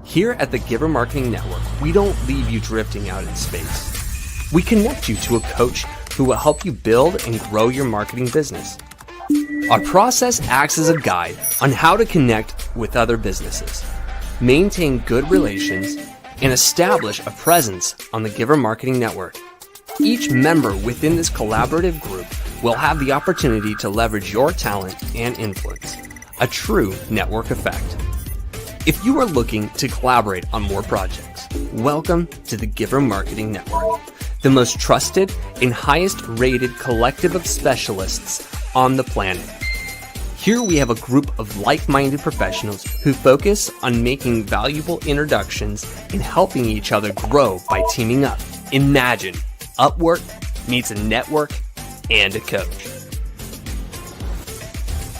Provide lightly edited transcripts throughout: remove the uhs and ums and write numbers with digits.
Here at the Giver Marketing Network, we don't leave you drifting out in space. We connect you to a coach who will help you build and grow your marketing business. Our process acts as a guide on how to connect with other businesses, maintain good relations, and establish a presence on the Giver Marketing Network. Each member within this collaborative group will have the opportunity to leverage your talent and influence, a true network effect. If you are looking to collaborate on more projects, welcome to the Giver Marketing Network, the most trusted and highest rated collective of specialists on the planet. Here we have a group of like-minded professionals who focus on making valuable introductions and helping each other grow by teaming up. Imagine Upwork meets a network and a coach.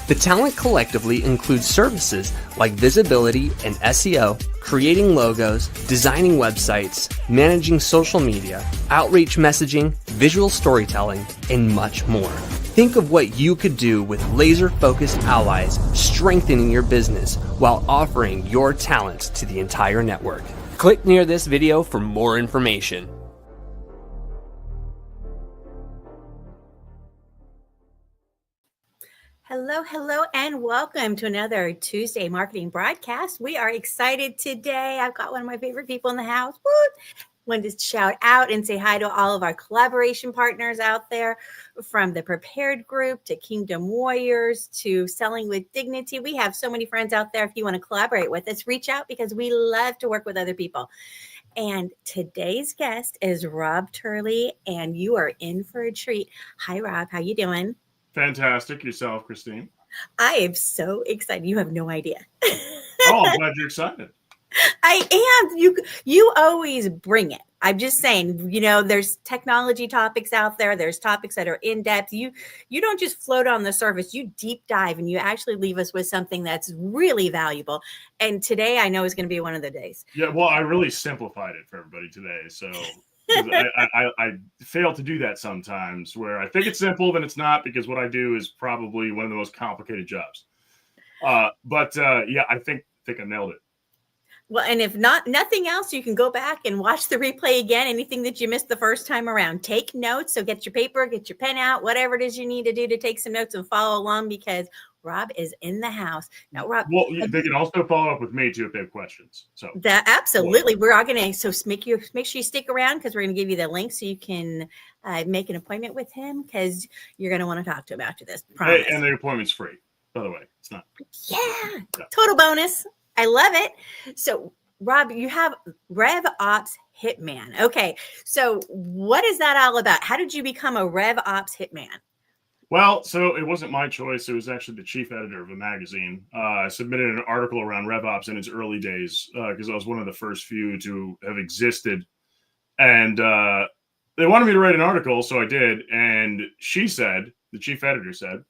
The talent collectively includes services like visibility and SEO, creating logos, designing websites, managing social media, outreach messaging, visual storytelling, and much more. Think of what you could do with laser-focused allies strengthening your business while offering your talents to the entire network. Click near this video for more information. Hello, and welcome to another Tuesday marketing broadcast. We are excited today. I've got one of my favorite people in the house. Woo! Wanted to shout out and say hi to all of our collaboration partners out there, from the Prepared Group to Kingdom Warriors to Selling with Dignity. We have so many friends out there. If you want to collaborate with us, reach out because we love to work with other people. And today's guest is Rob Turley, and you are in for a treat. Hi, Rob. How you doing? Fantastic. Yourself, Christine? I am so excited. You have no idea. Oh, I'm glad you're excited. I am. You always bring it. I'm just saying, there's technology topics out there. There's topics that are in depth. You don't just float on the surface. You deep dive and you actually leave us with something that's really valuable. And today I know is going to be one of the days. Yeah, well, I really simplified it for everybody today. So I fail to do that sometimes, where I think it's simple, then it's not, because what I do is probably one of the most complicated jobs. But I think I nailed it. Well, and if nothing else, you can go back and watch the replay again. Anything that you missed the first time around, take notes. So get your paper, get your pen out, whatever it is you need to do to take some notes and follow along, because Rob is in the house. Now, Rob. Well, they can also follow up with me too if they have questions. So that absolutely, we're all going to make sure you stick around, because we're going to give you the link so you can make an appointment with him, because you're going to want to talk to him after this. Promise. And the appointment's free, by the way. It's not. Yeah. Total bonus. I love it. So, Rob, you have RevOps Hitman. Okay. So what is that all about? How did you become a RevOps Hitman? Well, so it wasn't my choice. It was actually the chief editor of a magazine. I submitted an article around RevOps in its early days, because I was one of the first few to have existed. And they wanted me to write an article, so I did. And she said, the chief editor said,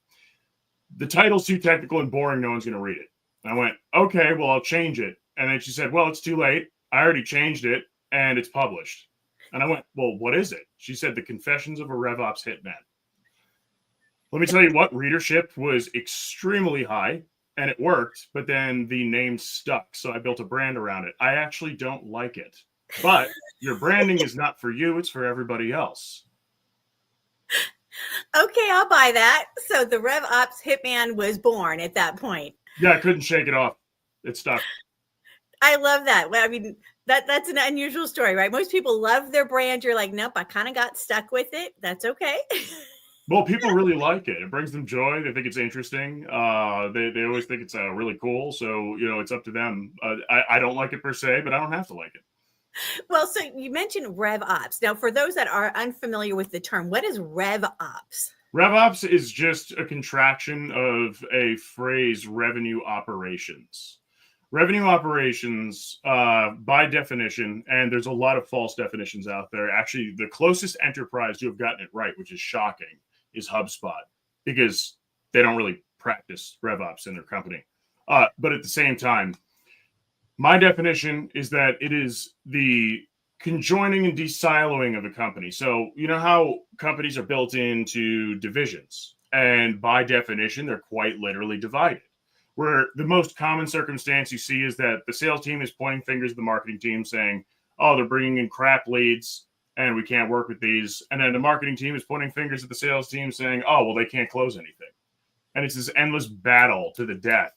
the title's too technical and boring. No one's going to read it. I went, okay, well, I'll change it. And then she said, well, it's too late. I already changed it and it's published. And I went, well, what is it? She said, The Confessions of a RevOps Hitman. Let me tell you what, readership was extremely high and it worked, but then the name stuck. So I built a brand around it. I actually don't like it, but your branding is not for you. It's for everybody else. Okay, I'll buy that. So the RevOps Hitman was born at that point. Yeah, I couldn't shake it off. It stuck. I love that. Well, I mean, that's an unusual story, right? Most people love their brand. You're like, nope, I kind of got stuck with it. That's okay. Well, people really like it. It brings them joy. They think it's interesting. They always think it's really cool. So, it's up to them. I don't like it per se, but I don't have to like it. Well, so you mentioned RevOps. Now, for those that are unfamiliar with the term, what is RevOps? RevOps is just a contraction of a phrase, revenue operations. Revenue operations, by definition, and there's a lot of false definitions out there. Actually, the closest enterprise to have gotten it right, which is shocking, is HubSpot, because they don't really practice RevOps in their company. But at the same time, my definition is that it is the conjoining and de-siloing of a company. So you know how companies are built into divisions, and by definition, they're quite literally divided. where the most common circumstance you see is that the sales team is pointing fingers at the marketing team saying, oh, they're bringing in crap leads and we can't work with these. And then the marketing team is pointing fingers at the sales team saying, oh, well, they can't close anything. And it's this endless battle to the death.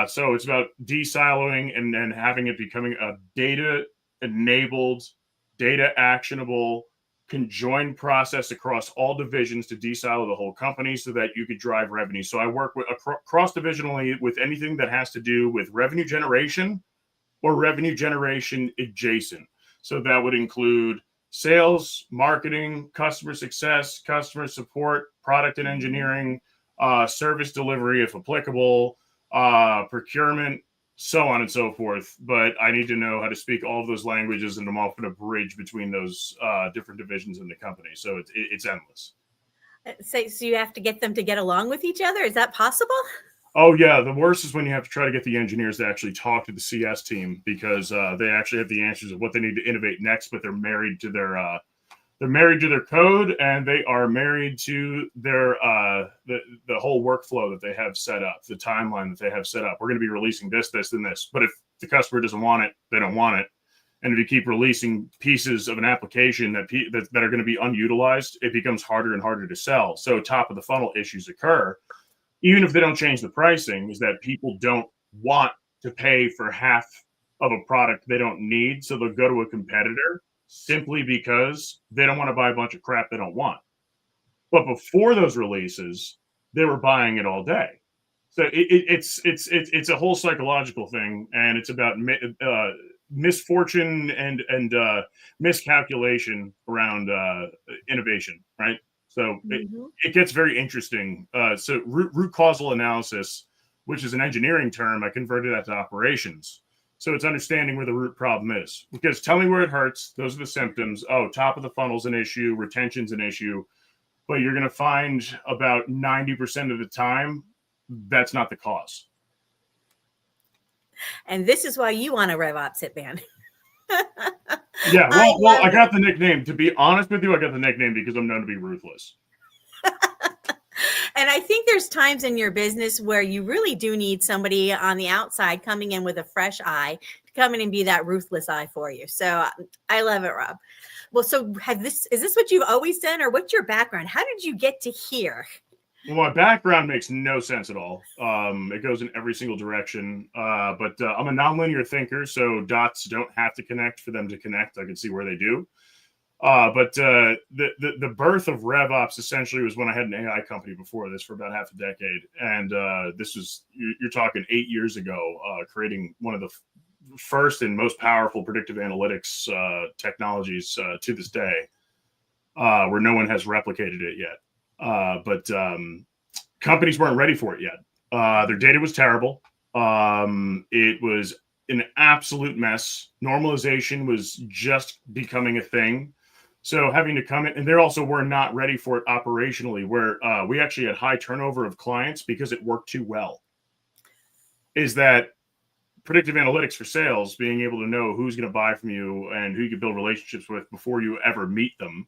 So it's about de-siloing and having it becoming a data-enabled, data-actionable, conjoined process across all divisions to de-silo the whole company so that you could drive revenue. So I work with cross-divisionally with anything that has to do with revenue generation or revenue generation adjacent. So that would include sales, marketing, customer success, customer support, product and engineering, service delivery, if applicable, procurement, so on and so forth. But I need to know how to speak all of those languages, and I'm often a bridge between those different divisions in the company. So it's endless. So you have to get them to get along with each other. Is that possible? Oh, yeah. The worst is when you have to try to get the engineers to actually talk to the CS team because they actually have the answers of what they need to innovate next, but they're married to their code, and they are married to their the whole workflow that they have set up, the timeline that they have set up. We're going to be releasing this, and this. But if the customer doesn't want it, they don't want it. And if you keep releasing pieces of an application that are going to be unutilized, it becomes harder and harder to sell. So top of the funnel issues occur, even if they don't change the pricing, is that people don't want to pay for half of a product they don't need. So they'll go to a competitor simply because they don't want to buy a bunch of crap they don't want. But before those releases, they were buying it all day. So it's a whole psychological thing, and it's about misfortune and miscalculation around innovation, right? So it gets very interesting. So root causal analysis, which is an engineering term, I converted that to operations. So it's understanding where the root problem is. Because tell me where it hurts. Those are the symptoms. Oh, top of the funnel's an issue. Retention's an issue. But you're going to find about 90% of the time, that's not the cause. And this is why you want a RevOps Hitman. Yeah, well, I got the nickname. To be honest with you, I got the nickname because I'm known to be ruthless. And I think there's times in your business where you really do need somebody on the outside coming in with a fresh eye to come in and be that ruthless eye for you. So I love it, Rob. Well, so is this what you've always done, or what's your background? How did you get to here? Well, my background makes no sense at all. It goes in every single direction. But I'm a nonlinear thinker, so dots don't have to connect for them to connect. I can see where they do. But the birth of RevOps essentially was when I had an AI company before this for about half a decade. And this was, you're talking 8 years ago, creating one of the first and most powerful predictive analytics technologies to this day, where no one has replicated it yet. But companies weren't ready for it yet. Their data was terrible. It was an absolute mess. Normalization was just becoming a thing. So having to come in, and they also were not ready for it operationally, where we actually had high turnover of clients because it worked too well. Is that predictive analytics for sales, being able to know who's going to buy from you and who you can build relationships with before you ever meet them,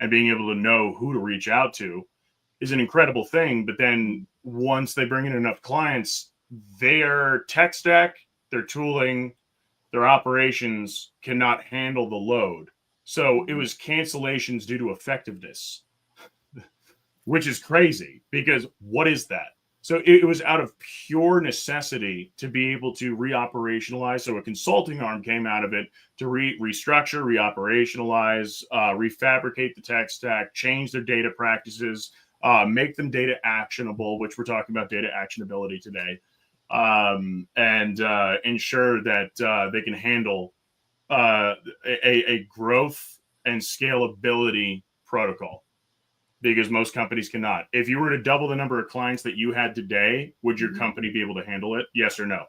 and being able to know who to reach out to is an incredible thing. But then once they bring in enough clients, their tech stack, their tooling, their operations cannot handle the load. So it was cancellations due to effectiveness, which is crazy because what is that? So it was out of pure necessity to be able to reoperationalize. So a consulting arm came out of it to restructure, reoperationalize, refabricate the tech stack, change their data practices, make them data actionable, which we're talking about data actionability today, and ensure that they can handle a growth and scalability protocol, because most companies cannot. If you were to double the number of clients that you had today, would your company be able to handle it? Yes or no?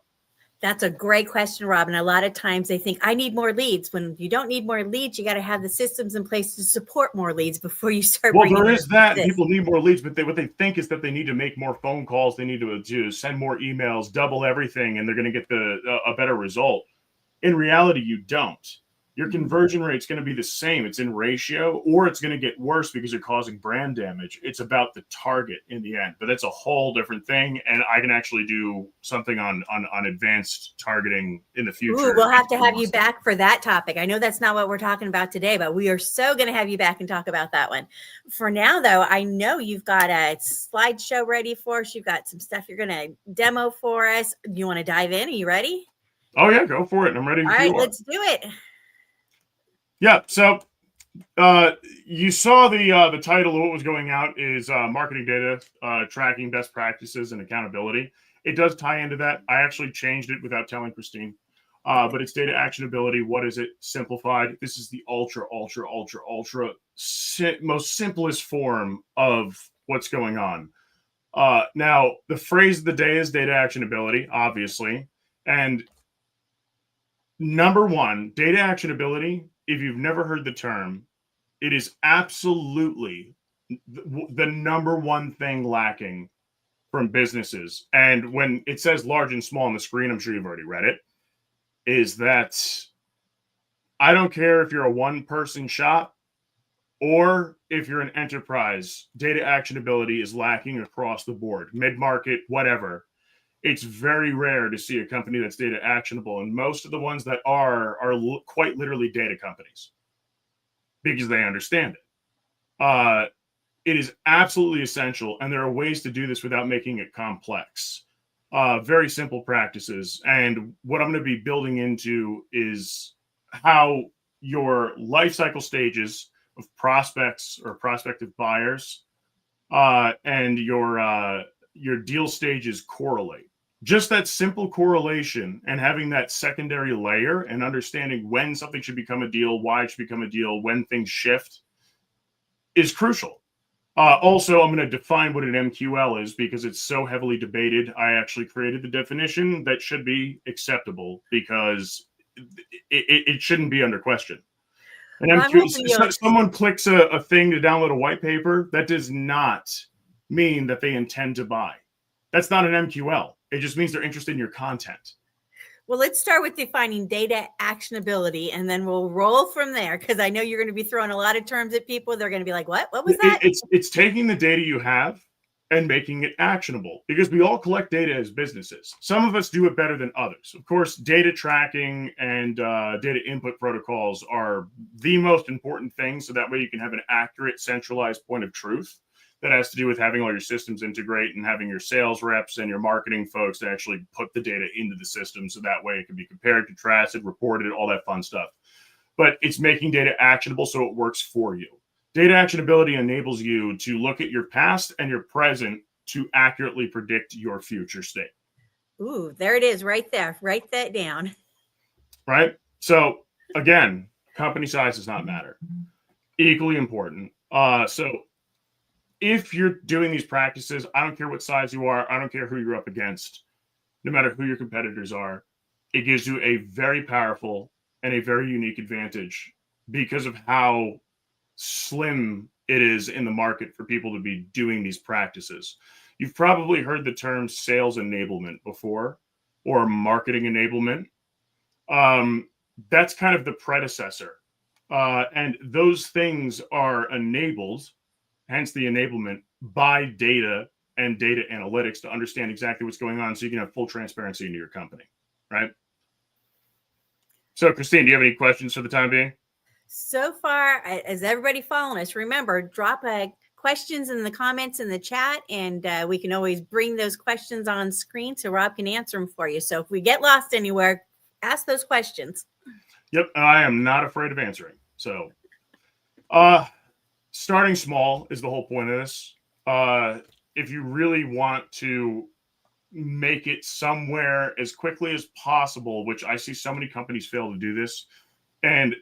That's a great question, Rob. And a lot of times they think, I need more leads. When you don't need more leads, you got to have the systems in place to support more leads before you start. Well, there is that. People need more leads, but what they think is that they need to make more phone calls. They need to send more emails, double everything, and they're going to get a better result. In reality, you don't. your conversion rate's going to be the same. It's in ratio, or it's going to get worse because you're causing brand damage. It's about the target in the end, but that's a whole different thing. And I can actually do something on advanced targeting in the future. Ooh, we'll have to have you back for that topic. I know that's not what we're talking about today, but we are so going to have you back and talk about that one. For now, though, I know you've got a slideshow ready for us. You've got some stuff you're going to demo for us. You want to dive in? Are you ready? Oh yeah, go for it. I'm ready. All right, let's do it. Yeah. So you saw the title of what was going out is marketing data, tracking best practices and accountability. It does tie into that. I actually changed it without telling Christine, but it's data actionability. What is it? Simplified. This is the ultra most simplest form of what's going on. Now, the phrase of the day is data actionability, obviously. And number one, data actionability, if you've never heard the term, it is absolutely the number one thing lacking from businesses. And when it says large and small on the screen, I'm sure you've already read it, is that I don't care if you're a one-person shop or if you're an enterprise, data actionability is lacking across the board, mid-market, whatever. It's very rare to see a company that's data actionable. And most of the ones that are quite literally data companies because they understand it. It is absolutely essential. And there are ways to do this without making it complex. Very simple practices. And what I'm going to be building into is how your life cycle stages of prospects or prospective buyers and your deal stages correlate. Just that simple correlation and having that secondary layer and understanding when something should become a deal, why it should become a deal, when things shift is crucial. Also, I'm going to define what an MQL is because it's so heavily debated. I actually created the definition that should be acceptable because it shouldn't be under question. An MQL, someone clicks a thing to download a white paper, that does not mean that they intend to buy. That's not an MQL. It just means they're interested in your content. Well, let's start with defining data actionability, and then we'll roll from there because I know you're going to be throwing a lot of terms at people. They're going to be like, what? What was that? It's taking the data you have and making it actionable because we all collect data as businesses. Some of us do it better than others. Of course, data tracking and data input protocols are the most important thing. So that way you can have an accurate, centralized point of truth. That has to do with having all your systems integrate and having your sales reps and your marketing folks to actually put the data into the system. So that way it can be compared, contrasted, reported, all that fun stuff. But it's making data actionable so it works for you. Data actionability enables you to look at your past and your present to accurately predict your future state. Ooh, there it is right there. Write that down. Right? So again, company size does not matter. Equally important. So if you're doing these practices, I don't care what size you are. I don't care who you're up against, no matter who your competitors are. It gives you a very powerful and a very unique advantage because of how slim it is in the market for people to be doing these practices. You've probably heard the term sales enablement before or marketing enablement. That's kind of the predecessor. And those things are enabled, hence the enablement, by data and data analytics to understand exactly what's going on so you can have full transparency into your company, right? So, Christine, do you have any questions for the time being? So far, as everybody following us, remember, drop questions in the comments in the chat, and we can always bring those questions on screen so Rob can answer them for you. So if we get lost anywhere, ask those questions. Yep, I am not afraid of answering. So, starting small is the whole point of this. If you really want to make it somewhere as quickly as possible, which I see so many companies fail to do this. And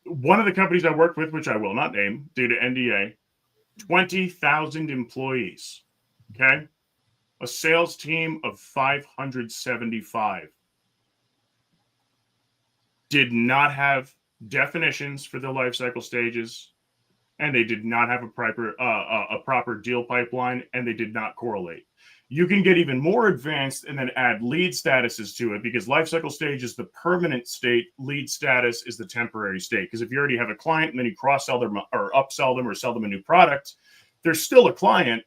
one of the companies I worked with, which I will not name due to NDA, 20,000 employees, okay? A sales team of 575. Did not have definitions for the life cycle stages, and they did not have a proper deal pipeline, and they did not correlate. You can get even more advanced and then add lead statuses to it, because life cycle stage is the permanent state. Lead status is the temporary state. Because if you already have a client and then you cross-sell them or upsell them or sell them a new product, they're still a client,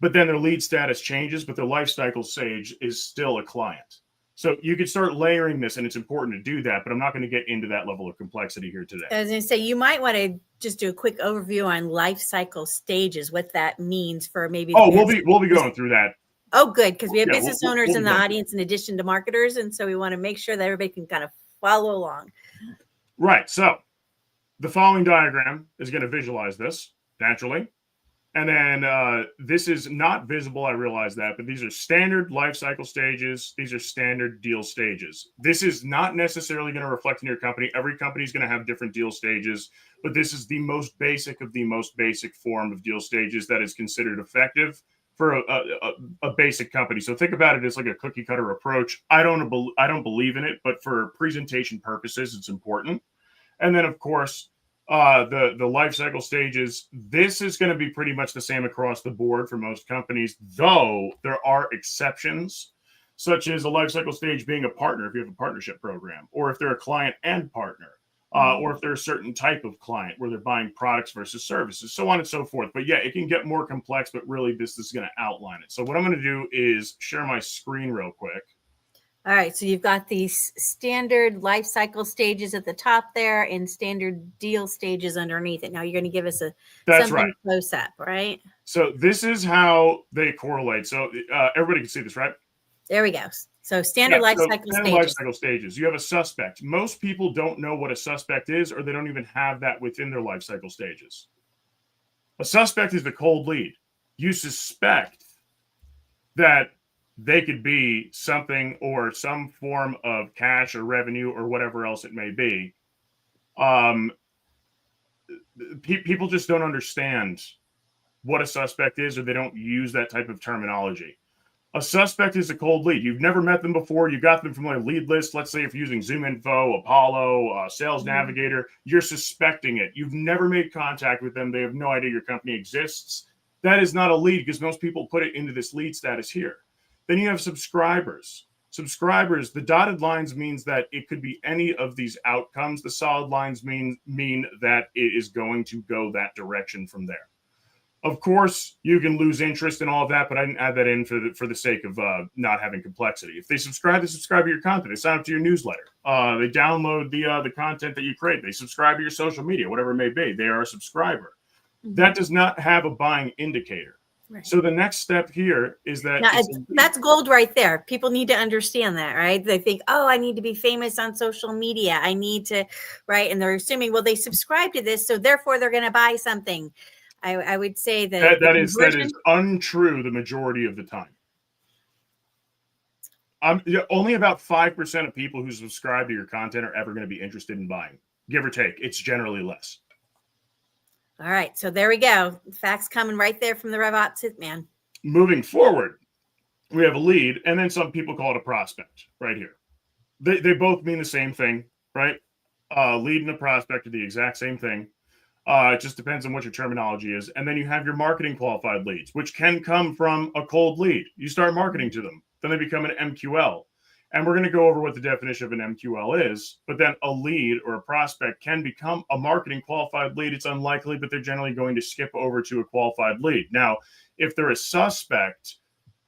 but then their lead status changes, but their life cycle stage is still a client. So you can start layering this, and it's important to do that, but I'm not going to get into that level of complexity here today. I was going to say, you might want to just do a quick overview on life cycle stages, what that means for maybe. We'll be going through that. Oh, good, because we have Yeah, business owners in the audience in addition to marketers, and so we want to make sure that everybody can kind of follow along. Right. So the following diagram is going to visualize this naturally. And then this is not visible, I realize that, but these are standard life cycle stages. These are standard deal stages. This is not necessarily going to reflect in your company. Every company is going to have different deal stages, but this is the most basic of the most basic form of deal stages that is considered effective for a basic company. So think about it as like a cookie cutter approach. I don't believe in it, but for presentation purposes, it's important. And then, of course, the life cycle stages, this is going to be pretty much the same across the board for most companies, though there are exceptions, such as a life cycle stage being a partner if you have a partnership program, or if they're a client and partner, or if they're a certain type of client where they're buying products versus services, so on and so forth. But yeah, it can get more complex, but really this is going to outline it. So what I'm going to do is share my screen real quick. All right, so you've got these standard life cycle stages at the top there and standard deal stages underneath it. Now you're going to give us something close up, right? So this is how they correlate. So everybody can see this, right? There we go. So standard life cycle stages. Life cycle stages. You have a suspect. Most people don't know what a suspect is, or they don't even have that within their life cycle stages. A suspect is the cold lead. You suspect that they could be something or some form of cash or revenue or whatever else it may be. People just don't understand what a suspect is, or they don't use that type of terminology. A suspect is a cold lead. You've never met them before. You got them from a lead list. Let's say if you're using ZoomInfo, Apollo, Sales Navigator, you're suspecting it. You've never made contact with them. They have no idea your company exists. That is not a lead, because most people put it into this lead status here. Then you have subscribers. Subscribers, the dotted lines means that it could be any of these outcomes. The solid lines mean that it is going to go that direction from there. Of course, you can lose interest in all of that, but I didn't add that in for the sake of not having complexity. If they subscribe, they subscribe to your content. They sign up to your newsletter. They download the content that you create. They subscribe to your social media, whatever it may be. They are a subscriber. Mm-hmm. That does not have a buying indicator. Right. So the next step here is that that's gold right there. People need to understand that, right? They think, oh, I need to be famous on social media. I need to, right? And they're assuming, well, they subscribe to this, so therefore they're going to buy something. I would say that is untrue the majority of the time. Only about 5% of people who subscribe to your content are ever going to be interested in buying, give or take. It's generally less. All right, so there we go. Facts coming right there from the RevOps Hitman. Moving forward, we have a lead, and then some people call it a prospect right here. They both mean the same thing, right? Lead and a prospect are the exact same thing. It just depends on what your terminology is. And then you have your marketing qualified leads, which can come from a cold lead. You start marketing to them, then they become an MQL. And we're going to go over what the definition of an MQL is. But then a lead or a prospect can become a marketing qualified lead. It's unlikely, but they're generally going to skip over to a qualified lead. Now, if they're a suspect,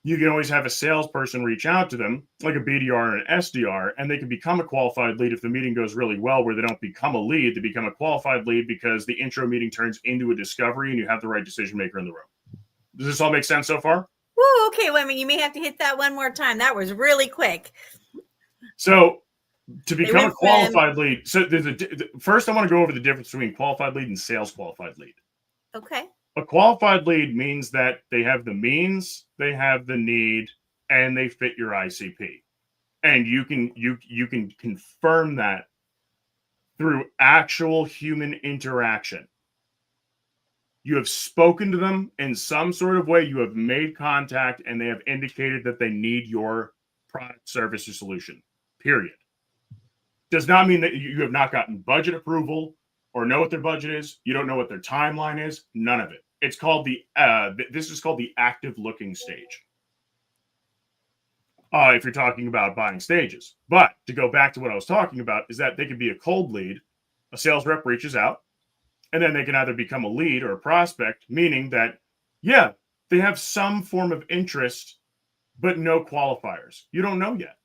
you can always have a salesperson reach out to them, like a BDR or an SDR, and they can become a qualified lead if the meeting goes really well, where they don't become a lead, they become a qualified lead because the intro meeting turns into a discovery and you have the right decision maker in the room. Does this all make sense so far? Woo, okay, well, I mean, you may have to hit that one more time. That was really quick. So to become a qualified lead, so first I want to go over the difference between qualified lead and sales qualified lead. Okay. A qualified lead means that they have the means, they have the need, and they fit your ICP. And you can confirm that through actual human interaction. You have spoken to them in some sort of way, you have made contact, and they have indicated that they need your product, service, or solution, period. Does not mean that you have not gotten budget approval or know what their budget is. You don't know what their timeline is. None of it. It's called this is called the active looking stage. if you're talking about buying stages. But to go back to what I was talking about is that they could be a cold lead. A sales rep reaches out, and then they can either become a lead or a prospect, meaning that, yeah, they have some form of interest, but no qualifiers. You don't know yet.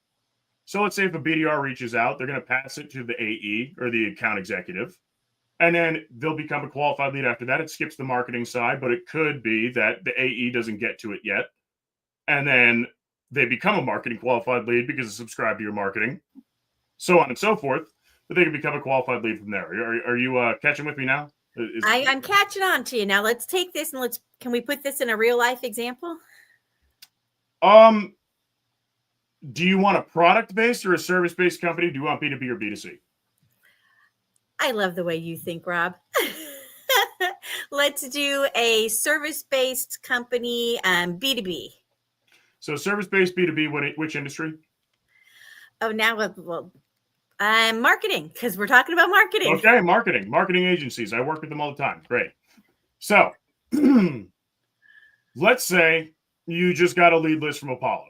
So let's say if a BDR reaches out, they're going to pass it to the AE or the account executive, and then they'll become a qualified lead after that. It skips the marketing side, but it could be that the AE doesn't get to it yet. And then they become a marketing qualified lead because they subscribe to your marketing, so on and so forth. But they can become a qualified lead from there. Are you catching with me now? I'm catching on to you. Now let's take this and can we put this in a real life example? Do you want a product-based or a service-based company? Do you want B2B or B2C? I love the way you think, Rob. Let's do a service-based company, B2B. So service-based B2B, which industry? Oh, now, marketing, because we're talking about marketing. Okay, marketing agencies. I work with them all the time. Great. So let's say you just got a lead list from Apollo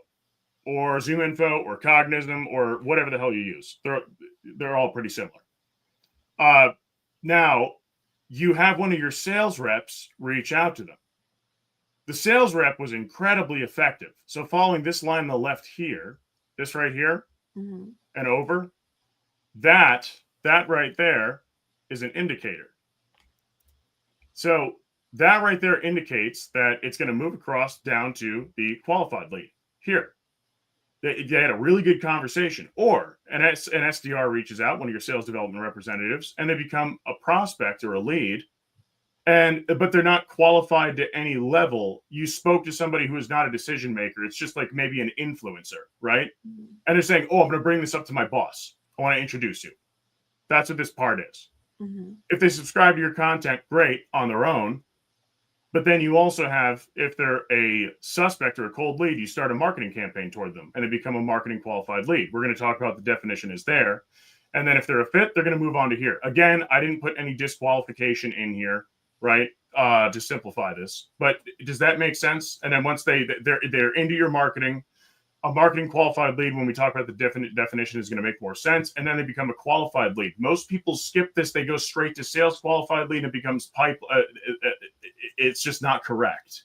or ZoomInfo or Cognism or whatever the hell you use. They're all pretty similar. Now, you have one of your sales reps reach out to them. The sales rep was incredibly effective. So following this line on the left here, this right here, and over, that right there is an indicator. So that right there indicates that it's going to move across down to the qualified lead here. They had a really good conversation, or an SDR reaches out, one of your sales development representatives, and they become a prospect or a lead, but they're not qualified to any level. You spoke to somebody who is not a decision maker. It's just like maybe an influencer, right? And they're saying, oh, I'm going to bring this up to my boss. I want to introduce you. That's what this part is. If they subscribe to your content, great, on their own. But then you also have, if they're a suspect or a cold lead, you start a marketing campaign toward them and they become a marketing qualified lead. We're going to talk about the definition is there. And then if they're a fit, they're going to move on to here. Again, I didn't put any disqualification in here, right, to simplify this. But does that make sense? And then once they're into your marketing, a marketing qualified lead, when we talk about the definition, is going to make more sense. And then they become a qualified lead. Most people skip this. They go straight to sales qualified lead and it becomes pipe. It's just not correct.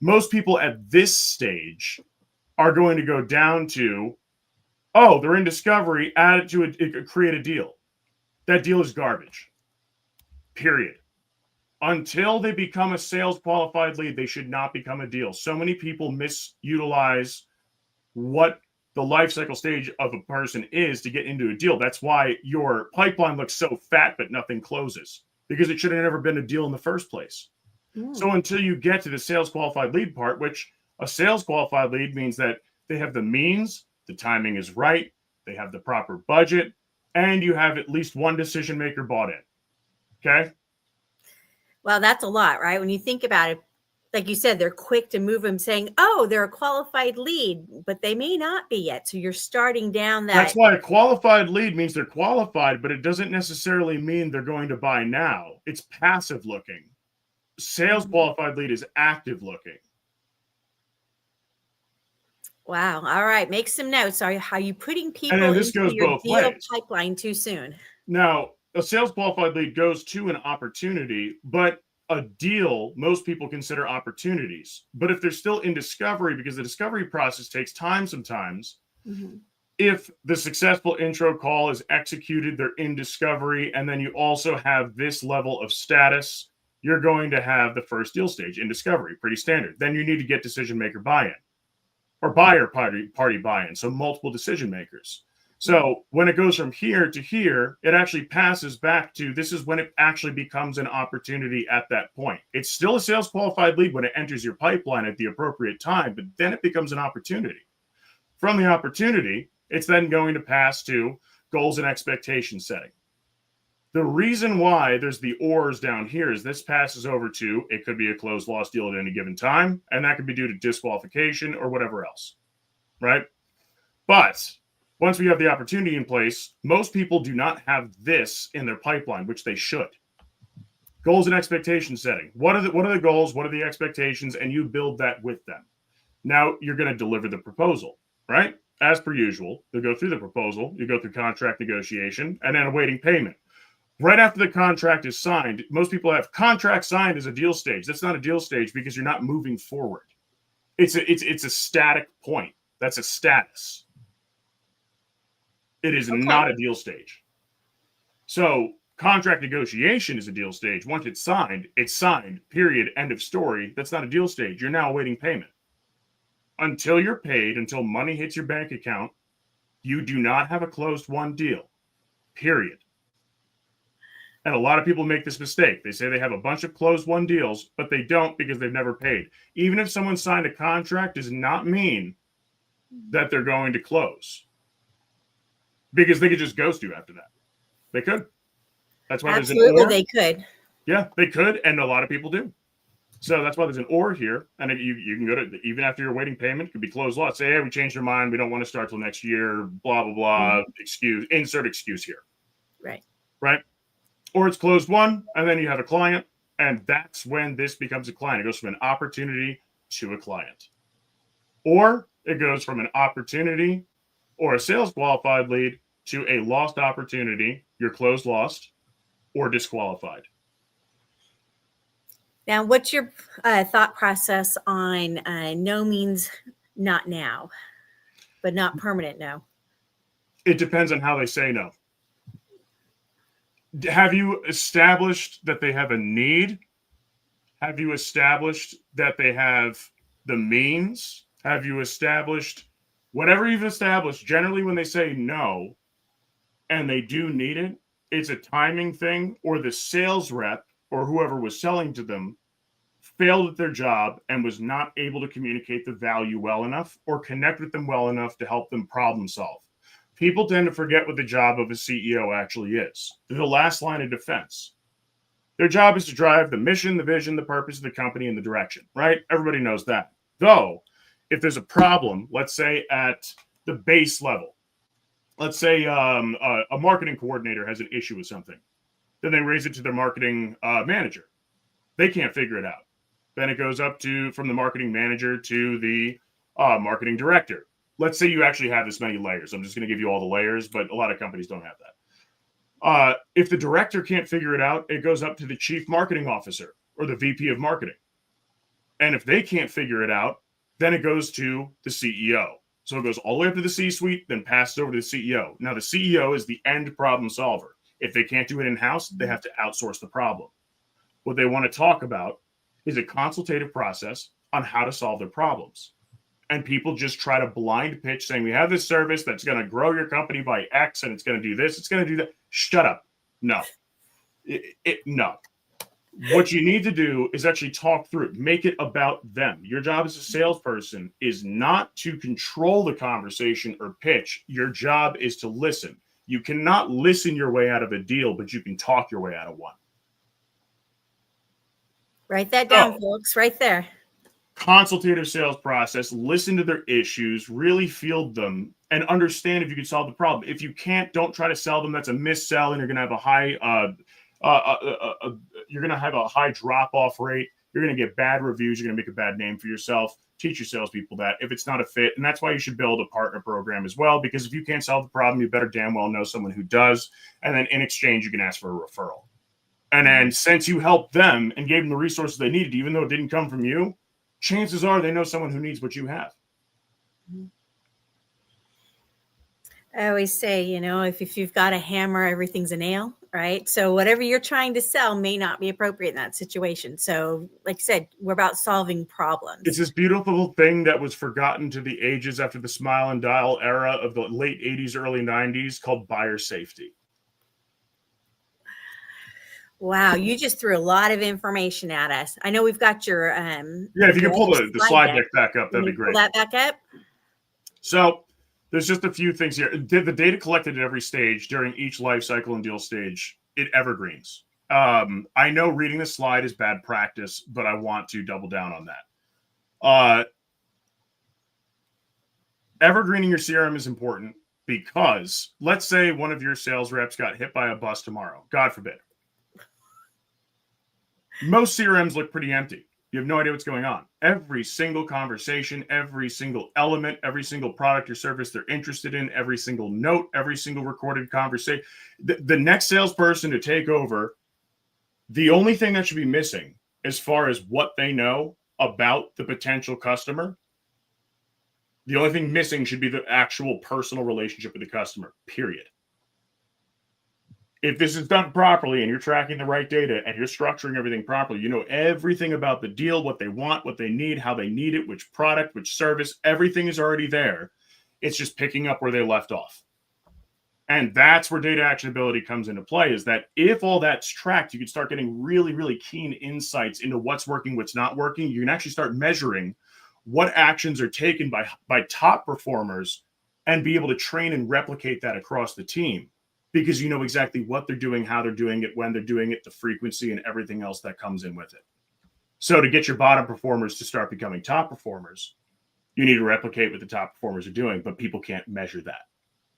Most people at this stage are going to go down to, oh, they're in discovery, add it to create a deal. That deal is garbage. Period. Until they become a sales qualified lead, they should not become a deal. So many people misutilize what the life cycle stage of a person is to get into a deal. That's why your pipeline looks so fat, but nothing closes, because it should have never been a deal in the first place. So until you get to the sales qualified lead part, which a sales qualified lead means that they have the means, the timing is right, they have the proper budget, and you have at least one decision maker bought in. Okay. Well, that's a lot, right? When you think about it, like you said, they're quick to move them saying, oh, they're a qualified lead, but they may not be yet. So you're starting down that. That's why a qualified lead means they're qualified, but it doesn't necessarily mean they're going to buy now. It's passive looking. Sales qualified lead is active looking. Wow. All right. Make some notes. Are you putting people into your deal pipeline too soon? Now, a sales qualified lead goes to an opportunity, but a deal, most people consider opportunities. But if they're still in discovery, because the discovery process takes time sometimes, if the successful intro call is executed, they're in discovery, and then you also have this level of status, you're going to have the first deal stage in discovery, pretty standard. Then you need to get decision maker buy-in or buyer party buy-in, so multiple decision makers. So when it goes from here to here, it actually passes back to, this is when it actually becomes an opportunity at that point. It's still a sales qualified lead when it enters your pipeline at the appropriate time, but then it becomes an opportunity. From the opportunity, it's then going to pass to goals and expectation setting. The reason why there's the ors down here is this passes over to, it could be a closed loss deal at any given time, and that could be due to disqualification or whatever else, right? But once we have the opportunity in place, most people do not have this in their pipeline, which they should. Goals and expectation setting. What are the goals? What are the expectations? And you build that with them. Now you're going to deliver the proposal, right? as per usual. They'll go through the proposal, you go through contract negotiation, and then awaiting payment. Right after the contract is signed, most people have contract signed as a deal stage. That's not a deal stage because you're not moving forward. It's a static point. That's a status. It is not a deal stage. So contract negotiation is a deal stage. Once it's signed, period, end of story. That's not a deal stage. You're now awaiting payment. Until you're paid, until money hits your bank account, you do not have a closed won deal, period. And a lot of people make this mistake. They say they have a bunch of closed won deals, but they don't because they've never paid. Even if someone signed a contract does not mean that they're going to close, because they could just ghost you after that. They could. That's why there's an or. They could. Yeah, they could, and a lot of people do. So that's why there's an or here, and you can go to, even after your waiting payment, it could be closed law. Say, hey, we changed our mind. We don't want to start till next year, blah, blah, blah, insert excuse here. Right? Or it's closed won, and then you have a client, and that's when this becomes a client. It goes from an opportunity to a client. Or it goes from an opportunity or a sales qualified lead to a lost opportunity, you're closed lost, or disqualified. Now, what's your thought process on no means not now, but not permanent no? It depends on how they say no. Have you established that they have a need? Have you established that they have the means? Have you established whatever you've established? Generally, when they say no and they do need it, it's a timing thing, or the sales rep or whoever was selling to them failed at their job and was not able to communicate the value well enough or connect with them well enough to help them problem solve. People tend to forget what the job of a CEO actually is. They're the last line of defense. Their job is to drive the mission, the vision, the purpose of the company, and the direction, right? Everybody knows that. Though, if there's a problem, let's say at the base level, let's say a marketing coordinator has an issue with something, then they raise it to their marketing manager. They can't figure it out. Then it goes up from the marketing manager to the marketing director. Let's say you actually have this many layers. I'm just going to give you all the layers, but a lot of companies don't have that. If the director can't figure it out, it goes up to the chief marketing officer or the VP of marketing. And if they can't figure it out, then it goes to the CEO. So it goes all the way up to the C-suite, then passes over to the CEO. Now, the CEO is the end problem solver. If they can't do it in-house, they have to outsource the problem. What they want to talk about is a consultative process on how to solve their problems. And people just try to blind pitch saying, we have this service that's going to grow your company by X, and it's going to do this, it's going to do that. Shut up. No. No. What you need to do is actually talk through it. Make it about them. Your job as a salesperson is not to control the conversation or pitch. Your job is to listen. You cannot listen your way out of a deal, but you can talk your way out of one. Write that down, folks, right there. Consultative sales process, listen to their issues, really field them, and understand if you can solve the problem. If you can't, don't try to sell them. That's a mis-sell, and you're going to have a high drop-off rate. You're going to get bad reviews. You're going to make a bad name for yourself. Teach your salespeople that if it's not a fit. And that's why you should build a partner program as well, because if you can't solve the problem, you better damn well know someone who does. And then in exchange, you can ask for a referral. And then since you helped them and gave them the resources they needed, even though it didn't come from you, chances are they know someone who needs what you have. I always say, if you've got a hammer, everything's a nail, right? So whatever you're trying to sell may not be appropriate in that situation. So like I said, we're about solving problems. It's this beautiful thing that was forgotten to the ages after the smile and dial era of the late 80s, early 90s called buyer safety. Wow, you just threw a lot of information at us. I know we've got your if you can pull the slide deck back up, that'd be great. Pull that back up. So there's just a few things here. The data collected at every stage during each life cycle and deal stage, it evergreens. I know reading the slide is bad practice, but I want to double down on that. Evergreening your CRM is important because let's say one of your sales reps got hit by a bus tomorrow, God forbid. Most CRMs look pretty empty. You have no idea what's going on. Every single conversation, every single element, every single product or service they're interested in, every single note, every single recorded conversation. The next salesperson to take over, the only thing that should be missing as far as what they know about the potential customer, the only thing missing should be the actual personal relationship with the customer, period. If this is done properly and you're tracking the right data and you're structuring everything properly, you know everything about the deal, what they want, what they need, how they need it, which product, which service, everything is already there. It's just picking up where they left off. And that's where data actionability comes into play, is that if all that's tracked, you can start getting really, really keen insights into what's working, what's not working. You can actually start measuring what actions are taken by top performers and be able to train and replicate that across the team, because you know exactly what they're doing, how they're doing it, when they're doing it, the frequency, and everything else that comes in with it. So to get your bottom performers to start becoming top performers, you need to replicate what the top performers are doing, but people can't measure that.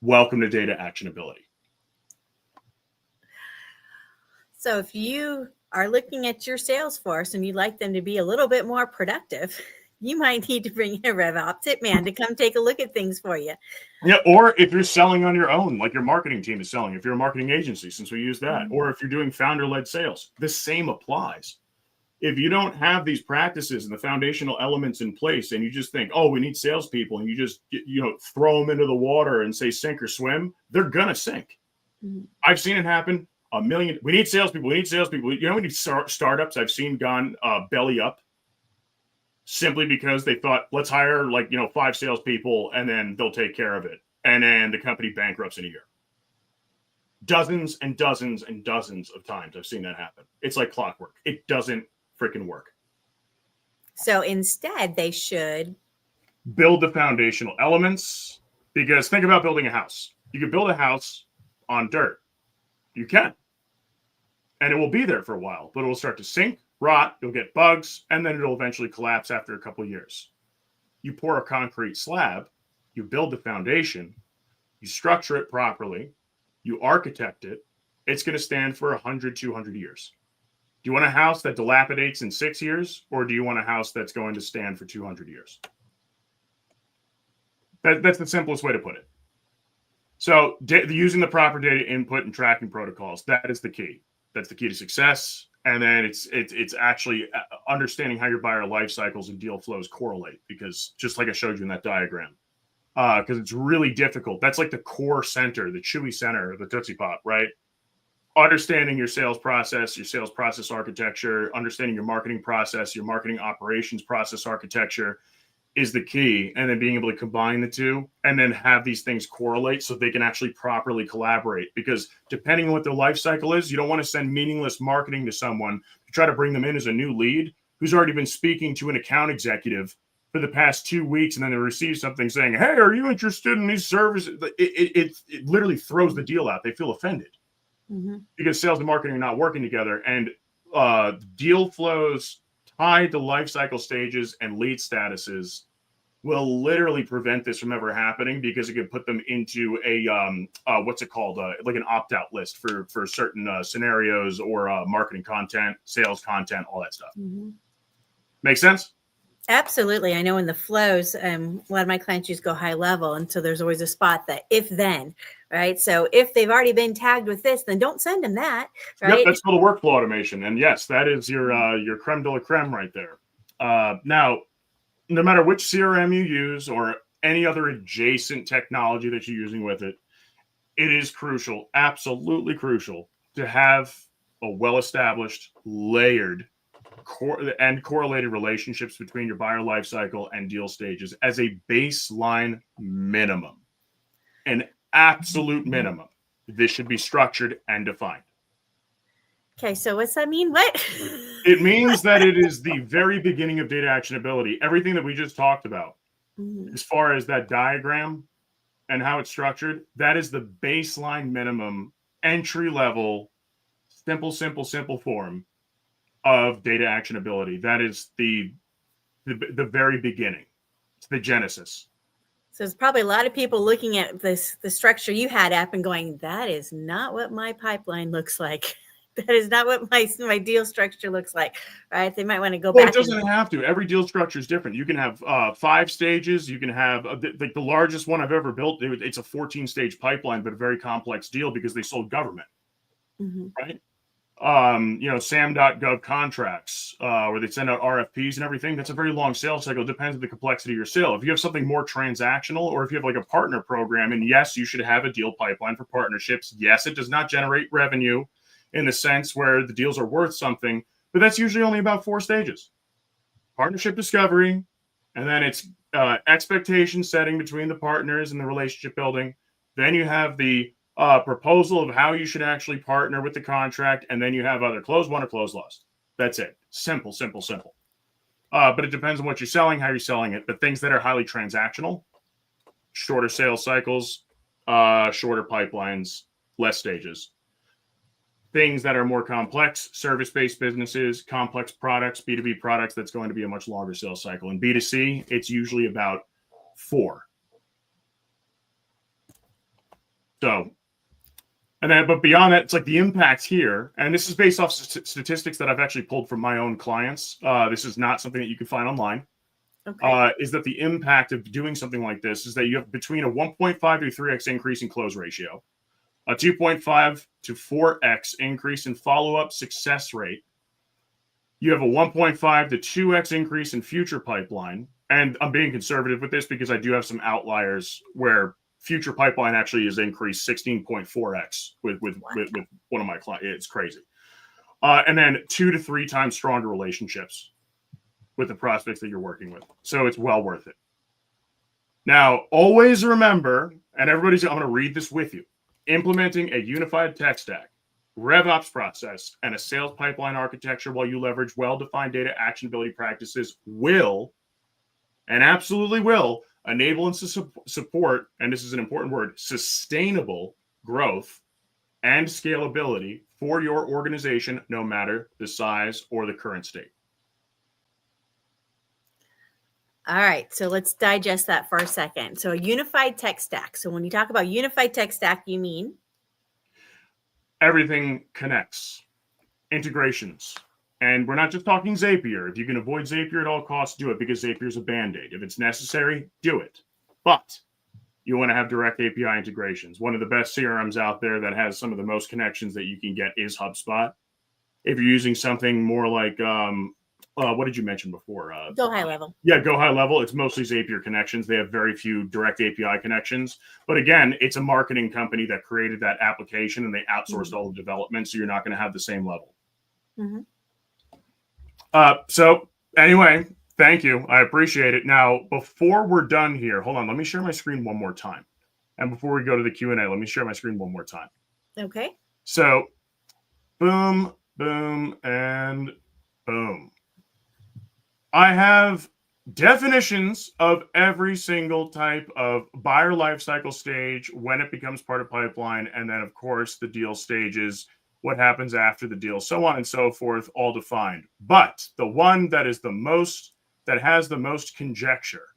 Welcome to data actionability. So if you are looking at your sales force and you'd like them to be a little bit more productive, you might need to bring in a RevOps Hitman to come take a look at things for you. Yeah, or if you're selling on your own, like your marketing team is selling, if you're a marketing agency, since we use that, or if you're doing founder-led sales, the same applies. If you don't have these practices and the foundational elements in place, and you just think, oh, we need salespeople, and you just throw them into the water and say sink or swim, they're gonna sink. Mm-hmm. I've seen it happen a million. We need salespeople. We need salespeople. You know, we need startups I've seen gone belly up simply because they thought, let's hire 5 salespeople and then they'll take care of it, and then the company bankrupts in a year. Dozens and dozens and dozens of times I've seen that happen. It's like clockwork. It doesn't freaking work. So instead, they should build the foundational elements, because think about building a house. You can build a house on dirt. You can. And it will be there for a while, but it will start to sink, rot, you'll get bugs, and then it'll eventually collapse after a couple of years. You pour a concrete slab, you build the foundation, you structure it properly, you architect it, it's going to stand for 100, 200 years. Do you want a house that dilapidates in 6 years, or do you want a house that's going to stand for 200 years? That's the simplest way to put it. So using the proper data input and tracking protocols, that is the key. That's the key to success. And then it's actually understanding how your buyer life cycles and deal flows correlate, because just like I showed you in that diagram, because it's really difficult. That's like the core center, the chewy center of the Tootsie Pop, right? Understanding your sales process architecture, understanding your marketing process, your marketing operations process architecture is the key. And then being able to combine the two and then have these things correlate so they can actually properly collaborate. Because depending on what their life cycle is, you don't want to send meaningless marketing to someone to try to bring them in as a new lead who's already been speaking to an account executive for the past 2 weeks, and then they receive something saying, hey, are you interested in these services? It literally throws the deal out. They feel offended. Mm-hmm. Because sales and marketing are not working together, and deal flows tied to life cycle stages and lead statuses will literally prevent this from ever happening, because it could put them into a like an opt-out list for certain scenarios or marketing content, sales content, all that stuff. Mm-hmm. Make sense? Absolutely. I know in the flows, a lot of my clients just go high level. And so there's always a spot that if then, right? So if they've already been tagged with this, then don't send them that, right? Yep, that's called a workflow automation. And yes, that is your creme de la creme right there. Now, no matter which CRM you use or any other adjacent technology that you're using with it, it is crucial, absolutely crucial, to have a well-established, layered, and correlated relationships between your buyer lifecycle and deal stages as a baseline minimum, an absolute minimum. This should be structured and defined. Okay, so what's that mean? What? It means that it is the very beginning of data actionability. Everything that we just talked about, as far as that diagram and how it's structured, that is the baseline minimum, entry level, simple form of data actionability. That is the very beginning. It's the genesis. So there's probably a lot of people looking at the structure you had up and going, that is not what my pipeline looks like. That is not what my deal structure looks like, right? They might want to go Well, back. it doesn't have to. Every deal structure is different. You can have 5 stages. You can have the largest one I've ever built. It's a 14-stage pipeline, but a very complex deal because they sold government, right? SAM.gov contracts where they send out RFPs and everything. That's a very long sales cycle. It depends on the complexity of your sale. If you have something more transactional, or if you have like a partner program, and yes, you should have a deal pipeline for partnerships. Yes, it does not generate revenue in the sense where the deals are worth something, but that's usually only about 4 stages. Partnership discovery, and then it's expectation setting between the partners and the relationship building. Then you have the proposal of how you should actually partner with the contract, and then you have either close won or close lost. That's it. Simple, simple, simple. But it depends on what you're selling, how you're selling it. But things that are highly transactional, shorter sales cycles, shorter pipelines, less stages. Things that are more complex, service-based businesses, complex products, B2B products, that's going to be a much longer sales cycle. In B2C, it's usually about 4. So, and then, but beyond that, it's like the impact here, and this is based off statistics that I've actually pulled from my own clients. This is not something that you can find online. Okay. Is that the impact of doing something like this is that you have between a 1.5 to 3x increase in close ratio, a 2.5 to 4x increase in follow-up success rate. You have a 1.5 to 2x increase in future pipeline. And I'm being conservative with this because I do have some outliers where future pipeline actually is increased 16.4x with one of my clients. It's crazy. And then 2 to 3 times stronger relationships with the prospects that you're working with. So it's well worth it. Now, always remember, and I'm going to read this with you. Implementing a unified tech stack, RevOps process, and a sales pipeline architecture while you leverage well-defined data actionability practices will, and absolutely will, enable and support, and this is an important word, sustainable growth and scalability for your organization, no matter the size or the current state. All right, so let's digest that for a second. So a unified tech stack. So when you talk about unified tech stack, you mean? Everything connects, integrations. And we're not just talking Zapier. If you can avoid Zapier at all costs, do it, because Zapier is a Band-Aid. If it's necessary, do it. But you want to have direct API integrations. One of the best CRMs out there that has some of the most connections that you can get is HubSpot. If you're using something more like what did you mention before? Go high level. Yeah, go high level. It's mostly Zapier connections. They have very few direct API connections. But again, it's a marketing company that created that application and they outsourced all the development. So you're not going to have the same level. So anyway, thank you. I appreciate it. Now, before we're done here, hold on. Let me share my screen one more time. And before we go to the Q&A, let me share my screen one more time. Okay. So boom, boom, and boom. I have definitions of every single type of buyer lifecycle stage when it becomes part of pipeline. And then, of course, the deal stages, what happens after the deal, so on and so forth, all defined. But the one that is that has the most conjecture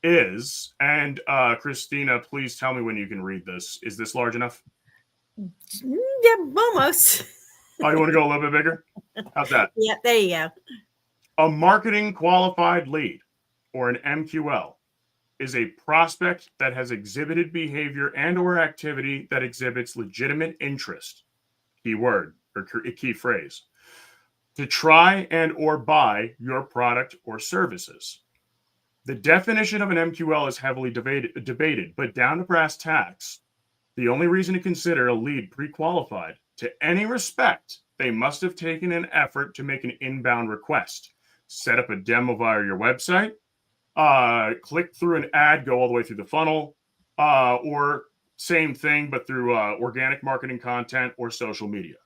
is, and Christina, please tell me when you can read this. Is this large enough? Yeah, almost. Oh, you want to go a little bit bigger? How's that? Yeah, there you go. A marketing qualified lead, or an MQL, is a prospect that has exhibited behavior and or activity that exhibits legitimate interest, key word or key phrase, to try and or buy your product or services. The definition of an MQL is heavily debated, but down to brass tacks, the only reason to consider a lead pre-qualified to any respect, they must have taken an effort to make an inbound request, set up a demo via your website, click through an ad, go all the way through the funnel, or same thing, but through organic marketing content or social media.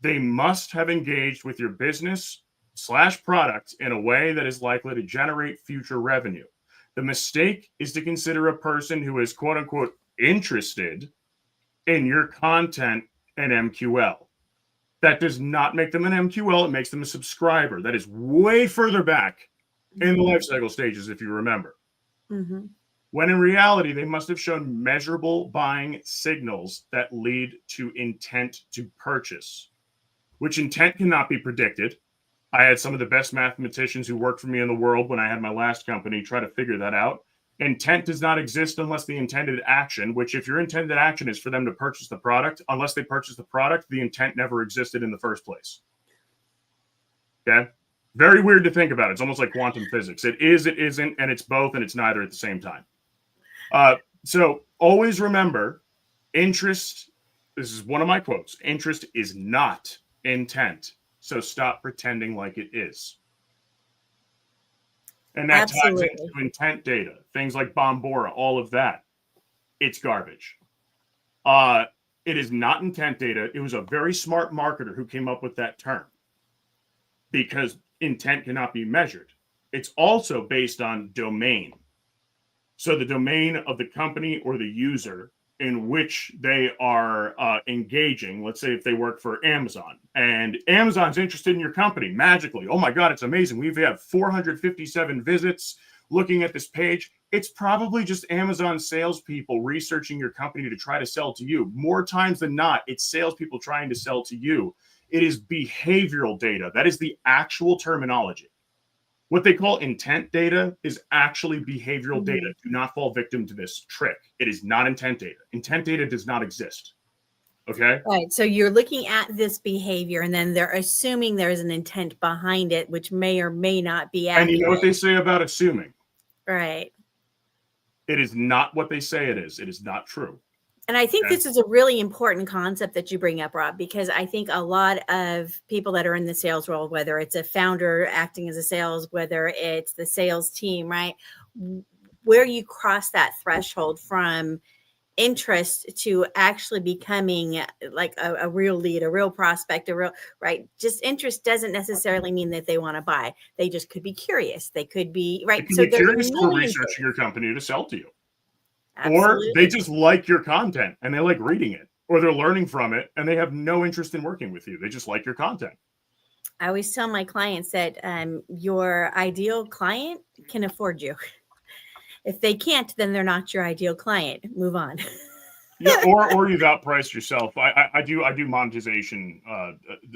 They must have engaged with your business/product in a way that is likely to generate future revenue. The mistake is to consider a person who is quote unquote interested in your content an MQL. That does not make them an MQL. It makes them a subscriber. That is way further back in the lifecycle stages, if you remember. when in reality, they must have shown measurable buying signals that lead to intent to purchase, which intent cannot be predicted. I had some of the best mathematicians who worked for me in the world when I had my last company try to figure that out. Intent does not exist unless the intended action, which if your intended action is for them to purchase the product, unless they purchase the product, the intent never existed in the first place. Okay? Very weird to think about. It's almost like quantum physics. It is, it isn't, and it's both, and it's neither at the same time. So always remember, interest, this is one of my quotes, interest is not intent. So stop pretending like it is. And that ties into intent data, things like Bombora, all of that. It's garbage. It is not intent data. It was a very smart marketer who came up with that term because intent cannot be measured. It's also based on domain. So the domain of the company or the user in which they are engaging, let's say if they work for Amazon and Amazon's interested in your company magically. Oh my God, it's amazing. We've had 457 visits looking at this page. It's probably just Amazon salespeople researching your company to try to sell to you. More times than not, it's salespeople trying to sell to you. It is behavioral data. That is the actual terminology. What they call intent data is actually behavioral data. Do not fall victim to this trick. It is not intent data. Intent data does not exist. Okay? Right. So you're looking at this behavior and then they're assuming there's an intent behind it, which may or may not be accurate. And you know what they say about assuming? Right. It is not what they say it is. It is not true. And I think this is a really important concept that you bring up, Rob, because I think a lot of people that are in the sales role, whether it's a founder acting as a sales, whether it's the sales team, right, where you cross that threshold from interest to actually becoming like a real lead, a real prospect, right? Just interest doesn't necessarily mean that they want to buy. They just could be curious. They could be, right? They could be curious for researching your company to sell to you. Absolutely. Or they just like your content and they like reading it, or they're learning from it and they have no interest in working with you. They just like your content. I always tell my clients that your ideal client can afford you. If they can't, then they're not your ideal client. Move on. Yeah, or you've outpriced yourself. I do monetization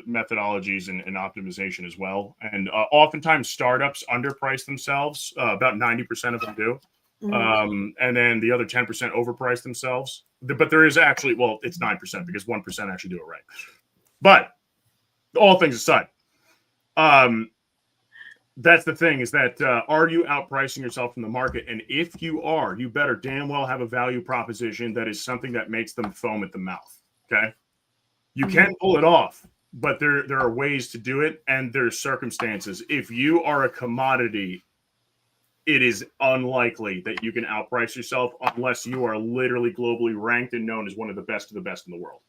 methodologies and optimization as well. And oftentimes startups underprice themselves. About 90% of them do. And then the other 10% overprice themselves. But there is actually, well, it's 9% because 1% actually do it right. But all things aside, that's the thing is that are you outpricing yourself from the market? And if you are, you better damn well have a value proposition that is something that makes them foam at the mouth. Okay. You can pull it off, but there are ways to do it. And there's circumstances. If you are a commodity, it is unlikely that you can outprice yourself unless you are literally globally ranked and known as one of the best in the world.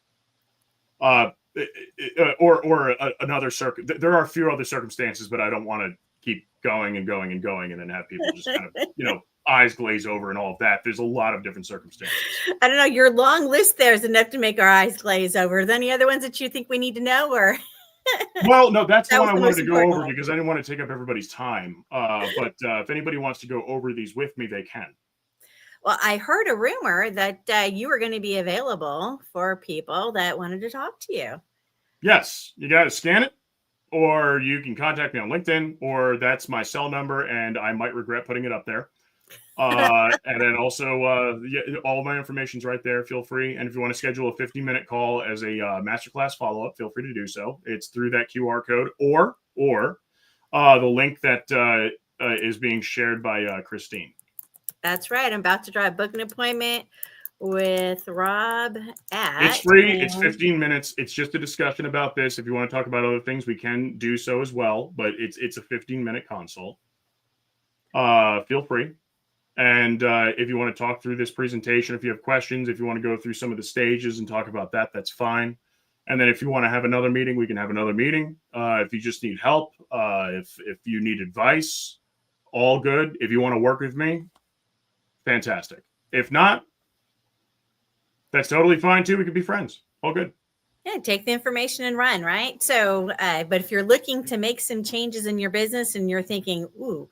Or another there are a few other circumstances, but I don't want to keep going and going and going and then have people just kind of, eyes glaze over and all of that. There's a lot of different circumstances. I don't know. Your long list there is enough to make our eyes glaze over. Are there any other ones that you think we need to know or? Well, no, that's the one I wanted to go over because I didn't want to take up everybody's time. But if anybody wants to go over these with me, they can. Well, I heard a rumor that you were going to be available for people that wanted to talk to you. Yes, you got to scan it, or you can contact me on LinkedIn, or that's my cell number, and I might regret putting it up there. And then also, all of my information's right there. Feel free. And if you want to schedule a 15-minute call as a masterclass follow-up, feel free to do so. It's through that QR code or the link that is being shared by Christine. That's right. I'm about to book an appointment with Rob It's free. It's 15 minutes. It's just a discussion about this. If you want to talk about other things, we can do so as well. But it's a 15-minute consult. Feel free. And if you want to talk through this presentation, if you have questions, if you want to go through some of the stages and talk about that, that's fine. And then if you want to have another meeting, we can have another meeting. If you just need help, if you need advice, all good. If you want to work with me, fantastic. If not, that's totally fine too. We could be friends. All good. Yeah, take the information and run, right? So, but if you're looking to make some changes in your business and you're thinking, ooh,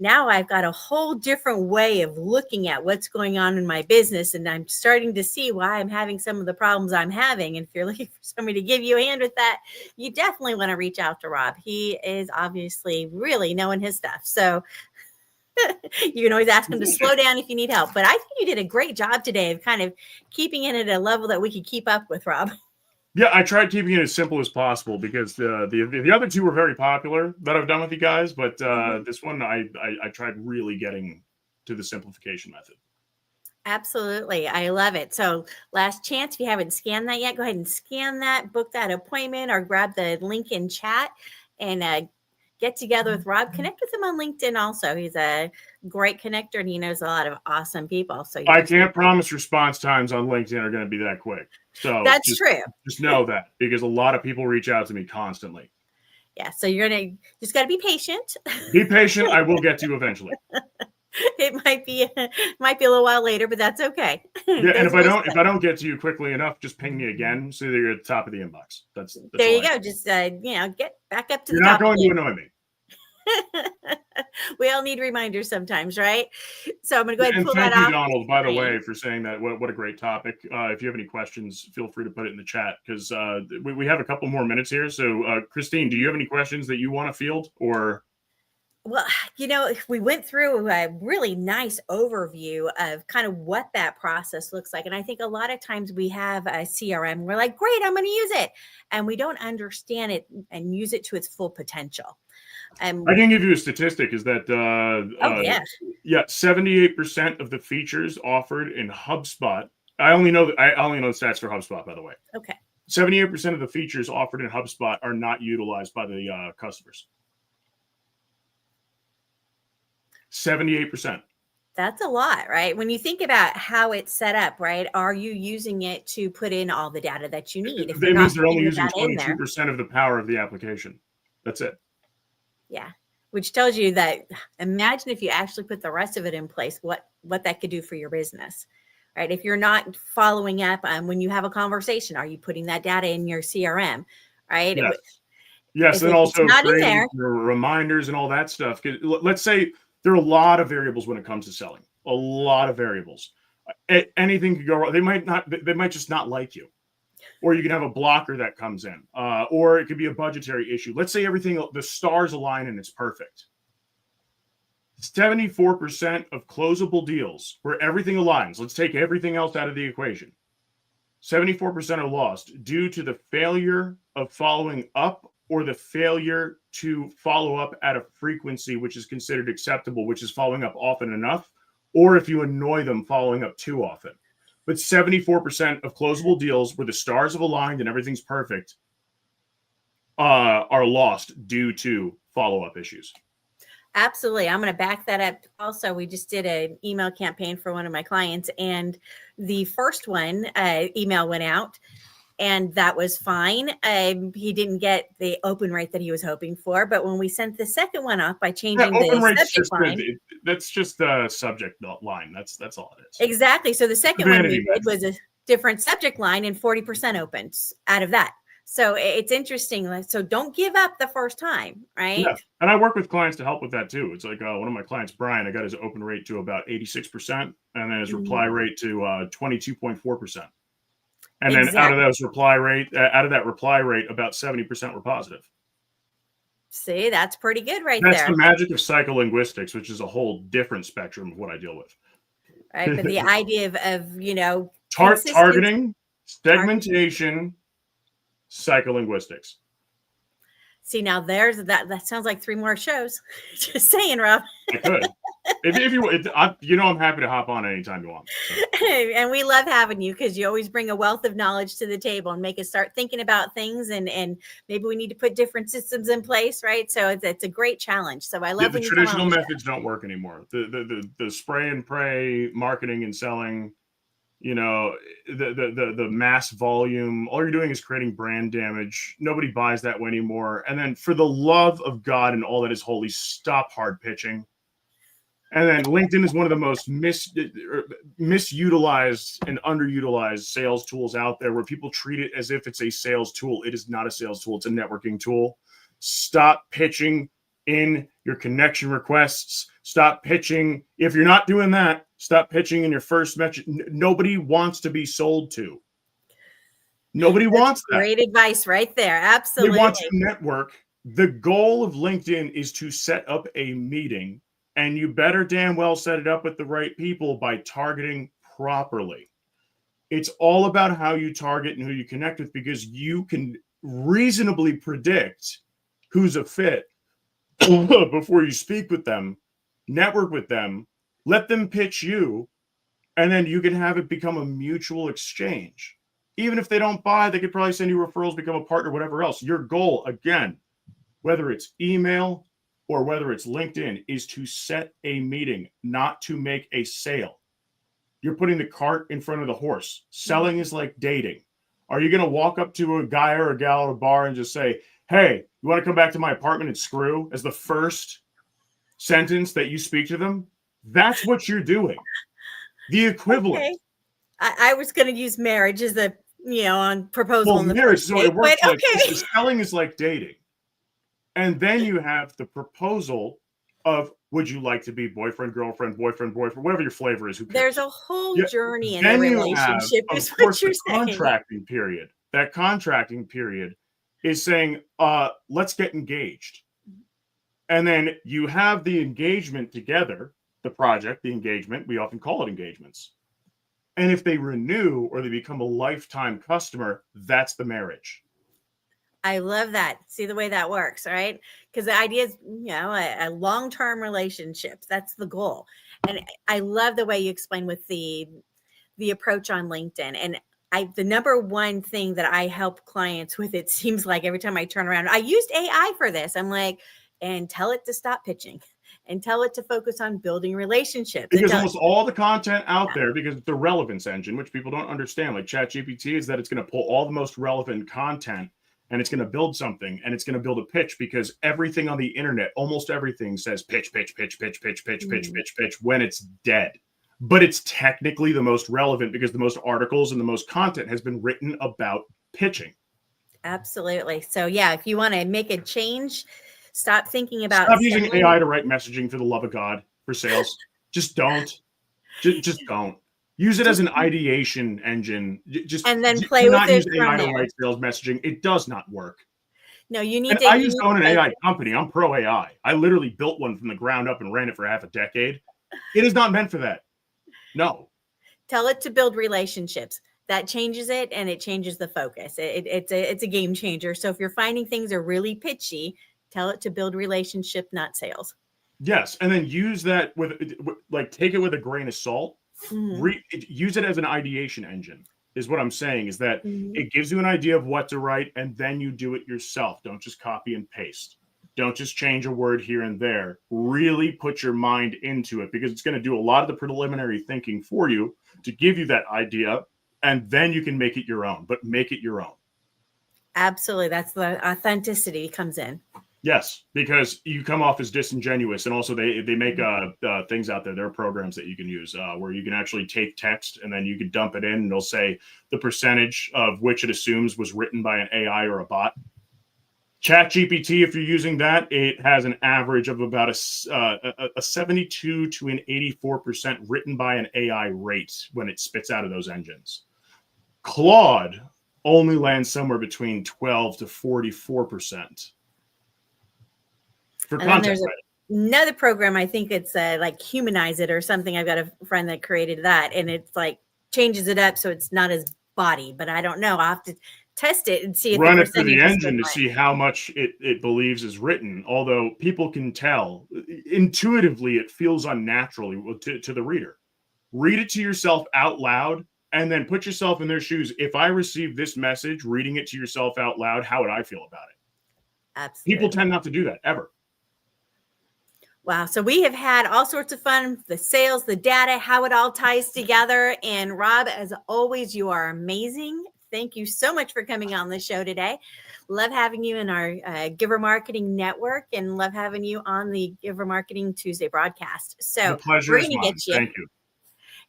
now I've got a whole different way of looking at what's going on in my business. And I'm starting to see why I'm having some of the problems I'm having. And if you're looking for somebody to give you a hand with that, you definitely want to reach out to Rob. He is obviously really knowing his stuff. So you can always ask him to slow down if you need help. But I think you did a great job today of kind of keeping it at a level that we could keep up with, Rob. Yeah, I tried keeping it as simple as possible because the other two were very popular that I've done with you guys, but this one I tried really getting to the simplification method. Absolutely. I love it. So last chance, if you haven't scanned that yet, go ahead and scan that, book that appointment, or grab the link in chat and get together with Rob. Connect with him on LinkedIn also. He's a great connector and he knows a lot of awesome people. So I can't promise response times on LinkedIn are going to be that quick. So that's true. Just know that because a lot of people reach out to me constantly. Yeah. So you're going to just got to be patient. Be patient. I will get to you eventually. It might be a little while later, but that's okay. Yeah, and if I don't get to you quickly enough, just ping me again so that you're at the top of the inbox. That's there you go. Just get back up to you're the top. You're not going to annoy me. We all need reminders sometimes, right? So I'm going to go ahead and pull thank that you, off. Donald, by the way, for saying that. What a great topic. If you have any questions, feel free to put it in the chat because we have a couple more minutes here. So, Christine, do you have any questions that you want to field or? Well, we went through a really nice overview of kind of what that process looks like. And I think a lot of times we have a CRM. We're like, great, I'm going to use it. And we don't understand it and use it to its full potential. I can give you a statistic is that 78% of the features offered in HubSpot. I only know the stats for HubSpot, by the way. Okay. 78% of the features offered in HubSpot are not utilized by the customers. 78%. That's a lot, right? When you think about how it's set up, right? Are you using it to put in all the data that you need? It means they're only using 22% of the power of the application. That's it. Yeah. Which tells you that imagine if you actually put the rest of it in place, what that could do for your business, right? If you're not following up when you have a conversation, are you putting that data in your CRM, right? Yes. And also creating reminders and all that stuff. Let's say there are a lot of variables when it comes to selling, a lot of variables. Anything could go wrong. They might just not like you. Or you can have a blocker that comes in, or it could be a budgetary issue. Let's say the stars align and it's perfect. 74% of closable deals where everything aligns, let's take everything else out of the equation. 74% are lost due to the failure of following up or the failure to follow up at a frequency which is considered acceptable, which is following up often enough, or if you annoy them following up too often. But 74% of closable deals where the stars have aligned and everything's perfect are lost due to follow-up issues. Absolutely. I'm going to back that up. Also, we just did an email campaign for one of my clients, and the first one email went out, and that was fine. He didn't get the open rate that he was hoping for, but when we sent the second one off by changing the subject line, that's just the subject line. That's all it is. Exactly. So the second one we did was a different subject line, and 40% opens out of that. So it's interesting. So don't give up the first time, right? Yeah. And I work with clients to help with that too. It's like one of my clients, Brian, I got his open rate to about 86%, and then his reply rate to 22.4%. And then out of that reply rate, about 70% were positive. See, that's pretty good there. That's the magic of psycholinguistics, which is a whole different spectrum of what I deal with. Right, but the idea of targeting, segmentation, psycholinguistics. See, now there's that sounds like 3 more shows. Just saying, Rob. I could. If you I'm happy to hop on anytime you want. So. And we love having you because you always bring a wealth of knowledge to the table and make us start thinking about things and maybe we need to put different systems in place, right? So it's a great challenge. So I love the traditional methods don't work anymore. The spray and pray marketing and selling, the mass volume, all you're doing is creating brand damage. Nobody buys that way anymore. And then for the love of God and all that is holy, stop hard pitching. And then LinkedIn is one of the most misutilized and underutilized sales tools out there where people treat it as if it's a sales tool. It is not a sales tool. It's a networking tool. Stop pitching in your connection requests. Stop pitching. If you're not doing that, stop pitching in your first message. Nobody wants to be sold to. Nobody wants that. Great advice right there. They Absolutely. want to network. The goal of LinkedIn is to set up a meeting, and you better damn well set it up with the right people by targeting properly. It's all about how you target and who you connect with, because you can reasonably predict who's a fit before you speak with them, network with them, let them pitch you, and then you can have it become a mutual exchange. Even if they don't buy, they could probably send you referrals, become a partner, whatever else. Your goal, again, whether it's email or whether it's LinkedIn, is to set a meeting, not to make a sale. You're putting the cart in front of the horse. Selling is like dating. Are you going to walk up to a guy or a gal at a bar and just say, hey, you want to come back to my apartment and screw as the first sentence that you speak to them? That's what you're doing. The equivalent. Okay. I was going to use marriage as a, on proposal. Well, in the marriage, first so date, it works but like this. Selling is like dating. And then you have the proposal of, would you like to be boyfriend, girlfriend, whatever your flavor is. Who cares? There's a whole journey in the Then you relationship, have, is of what course, you're the saying. contracting period. That contracting period is saying, let's get engaged. And then you have the engagement together, the project, the engagement. We often call it engagements. And if they renew or they become a lifetime customer, that's the marriage. I love that. See the way that works, right? Because the idea is, a long-term relationship. That's the goal. And I love the way you explain with the approach on LinkedIn. And the number one thing that I help clients with, it seems like every time I turn around, I used AI for this. I'm like, and tell it to stop pitching and tell it to focus on building relationships. Because almost all the content out there, because it's the relevance engine, which people don't understand, like ChatGPT, is that it's going to pull all the most relevant content and it's going to build something and it's going to build a pitch, because everything on the internet, almost everything says pitch, when it's dead. But it's technically the most relevant because the most articles and the most content has been written about pitching. Absolutely. So yeah, if you want to make a change, stop thinking about using AI to write messaging, for the love of God, for sales. Just don't. Just don't. Use it as an ideation engine. And then play with it from AI there. to write sales messaging. It does not work. No, you need and to. I used to own an AI company. I'm pro AI. I literally built one from the ground up and ran it for half a decade. It is not meant for that. No. Tell it to build relationships. That changes it, and it changes the focus. It's a game changer. So if you're finding things are really pitchy, tell it to build relationship, not sales. Yes, and then use that take it with a grain of salt. Mm-hmm. Use it as an ideation engine, is what I'm saying, is that it gives you an idea of what to write, and then you do it yourself. Don't just copy and paste. Don't just change a word here and there. Really put your mind into it, because it's going to do a lot of the preliminary thinking for you to give you that idea, and then you can make it your own, but make it your own. Absolutely. That's the authenticity comes in. Yes, because you come off as disingenuous, and also they make things out there. There are programs that you can use where you can actually take text and then you can dump it in, and they'll say the percentage of which it assumes was written by an AI or a bot. ChatGPT, if you're using that, it has an average of about a 72 to an 84% written by an AI rate when it spits out of those engines. Claude only lands somewhere between 12 to 44%. For content there's another program, I think it's like Humanize It or something. I've got a friend that created that, and it's like changes it up so it's not as body, but I don't know. I'll have to test it and see if run it through the engine to see how much it believes is written. Although people can tell intuitively, it feels unnatural to the reader. Read it to yourself out loud, and then put yourself in their shoes. If I received this message, reading it to yourself out loud, how would I feel about it? Absolutely. People tend not to do that ever. Wow. So we have had all sorts of fun, the sales, the data, how it all ties together. And Rob, as always, you are amazing. Thank you so much for coming on the show today. Love having you in our Giver Marketing Network, and love having you on the Giver Marketing Tuesday broadcast. So the pleasure is mine. Thank you.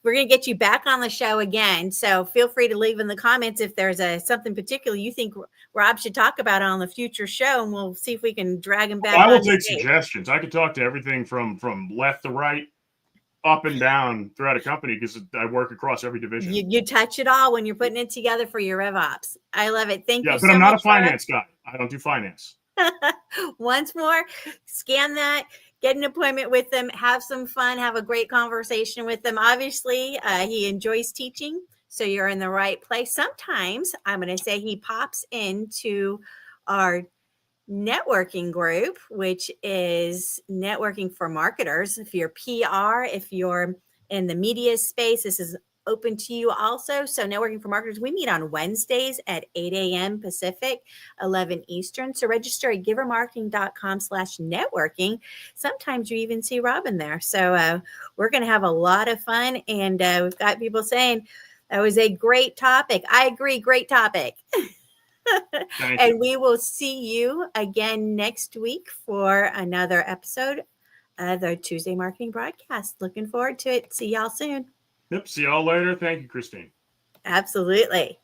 we're going to get you back on the show again. So feel free to leave in the comments if there's something particular you think Rob should talk about on the future show, and we'll see if we can drag him back. I will on take stage. suggestions. I could talk to everything from left to right, up and down throughout a company, because I work across every division. You touch it all when you're putting it together for your RevOps. I love it. Thank you so much. Yeah, but I'm not a finance guy. I don't do finance. Once more, scan that, get an appointment with them, have some fun, have a great conversation with them. Obviously, he enjoys teaching, so you're in the right place. Sometimes I'm going to say he pops into our networking group, which is networking for marketers. If you're PR, if you're in the media space, this is open to you also. So networking for marketers, we meet on Wednesdays at 8 a.m. Pacific, 11 Eastern. So register at givermarketing.com/networking. Sometimes you even see Robin there. So we're going to have a lot of fun. And we've got people saying that was a great topic. I agree. Great topic. And we will see you again next week for another episode of the Tuesday Marketing Broadcast. Looking forward to it. See y'all soon. Yep. See y'all later. Thank you, Christine. Absolutely.